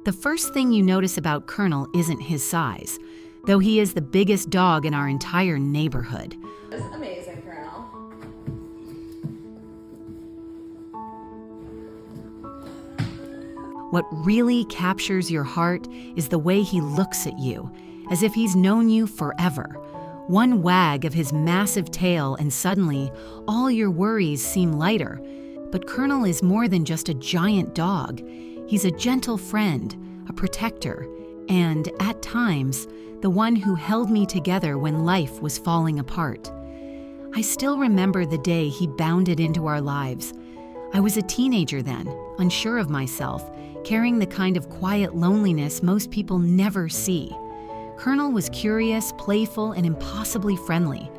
The first thing you notice about Colonel isn't his size, though he is the biggest dog in our entire neighborhood. It's amazing, Colonel. What really captures your heart is the way he looks at you, as if he's known you forever. One wag of his massive tail and suddenly all your worries seem lighter. But Colonel is more than just a giant dog. He's a gentle friend, a protector, and, at times, the one who held me together when life was falling apart. I still remember the day he bounded into our lives. I was a teenager then, unsure of myself, carrying the kind of quiet loneliness most people never see. Colonel was curious, playful, and impossibly friendly.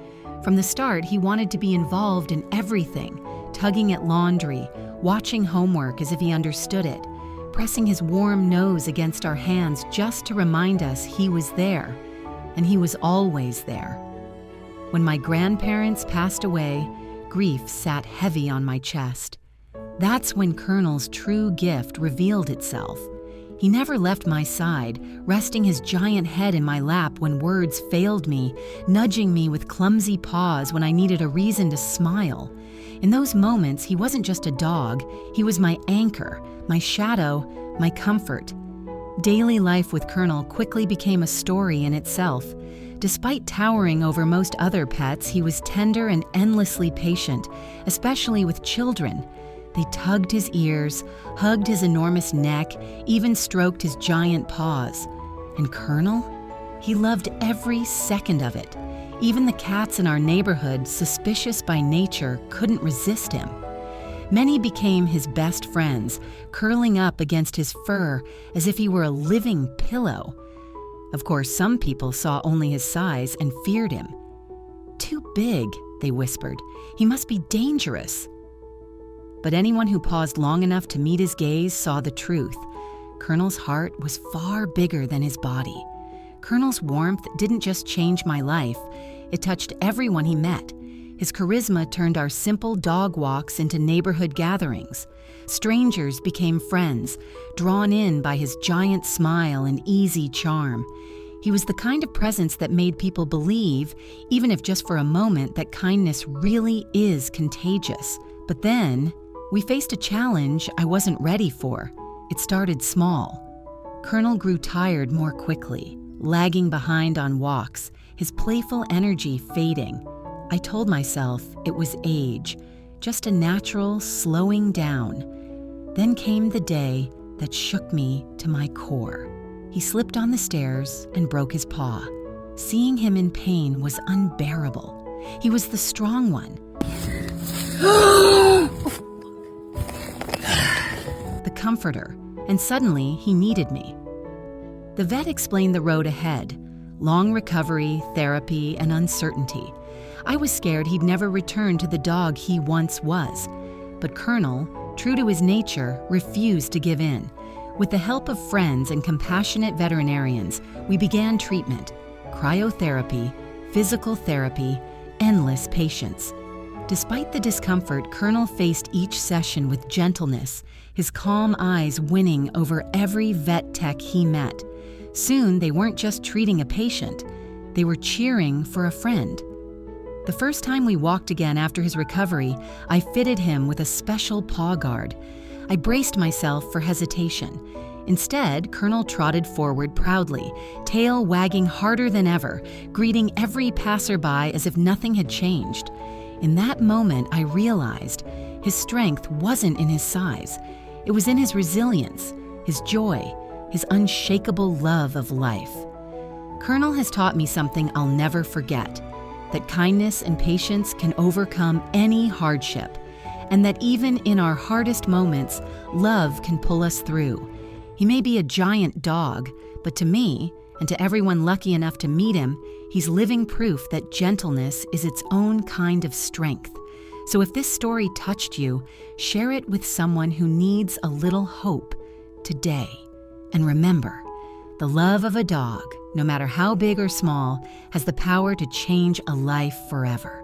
From the start, he wanted to be involved in everything, tugging at laundry, watching homework as if he understood it, pressing his warm nose against our hands just to remind us he was there, and he was always there. When my grandparents passed away, grief sat heavy on my chest. That's when Colonel's true gift revealed itself. He never left my side, resting his giant head in my lap when words failed me, nudging me with clumsy paws when I needed a reason to smile. In those moments, he wasn't just a dog, he was my anchor, my shadow, my comfort. Daily life with Colonel quickly became a story in itself. Despite towering over most other pets, he was tender and endlessly patient, especially with children. They tugged his ears, hugged his enormous neck, even stroked his giant paws. And Colonel? He loved every second of it. Even the cats in our neighborhood, suspicious by nature, couldn't resist him. Many became his best friends, curling up against his fur as if he were a living pillow. Of course, some people saw only his size and feared him. "Too big," they whispered. "He must be dangerous." But anyone who paused long enough to meet his gaze saw the truth. Colonel's heart was far bigger than his body. Colonel's warmth didn't just change my life, it touched everyone he met. His charisma turned our simple dog walks into neighborhood gatherings. Strangers became friends, drawn in by his giant smile and easy charm. He was the kind of presence that made people believe, even if just for a moment, that kindness really is contagious. But then, we faced a challenge I wasn't ready for. It started small. Colonel grew tired more quickly, lagging behind on walks, his playful energy fading. I told myself it was age, just a natural slowing down. Then came the day that shook me to my core. He slipped on the stairs and broke his paw. Seeing him in pain was unbearable. He was the strong one. The comforter, and suddenly he needed me. The vet explained the road ahead: long recovery, therapy, and uncertainty. I was scared he'd never return to the dog he once was. But Colonel, true to his nature, refused to give in. With the help of friends and compassionate veterinarians, we began treatment: cryotherapy, physical therapy, endless patience. Despite the discomfort, Colonel faced each session with gentleness, his calm eyes winning over every vet tech he met. Soon, they weren't just treating a patient, they were cheering for a friend. The first time we walked again after his recovery, I fitted him with a special paw guard. I braced myself for hesitation. Instead, Colonel trotted forward proudly, tail wagging harder than ever, greeting every passerby as if nothing had changed. In that moment, I realized his strength wasn't in his size. It was in his resilience, his joy, his unshakable love of life. Colonel has taught me something I'll never forget: that kindness and patience can overcome any hardship, and that even in our hardest moments, love can pull us through. He may be a giant dog, but to me, and to everyone lucky enough to meet him, he's living proof that gentleness is its own kind of strength. So if this story touched you, share it with someone who needs a little hope today. And remember, the love of a dog, no matter how big or small, has the power to change a life forever.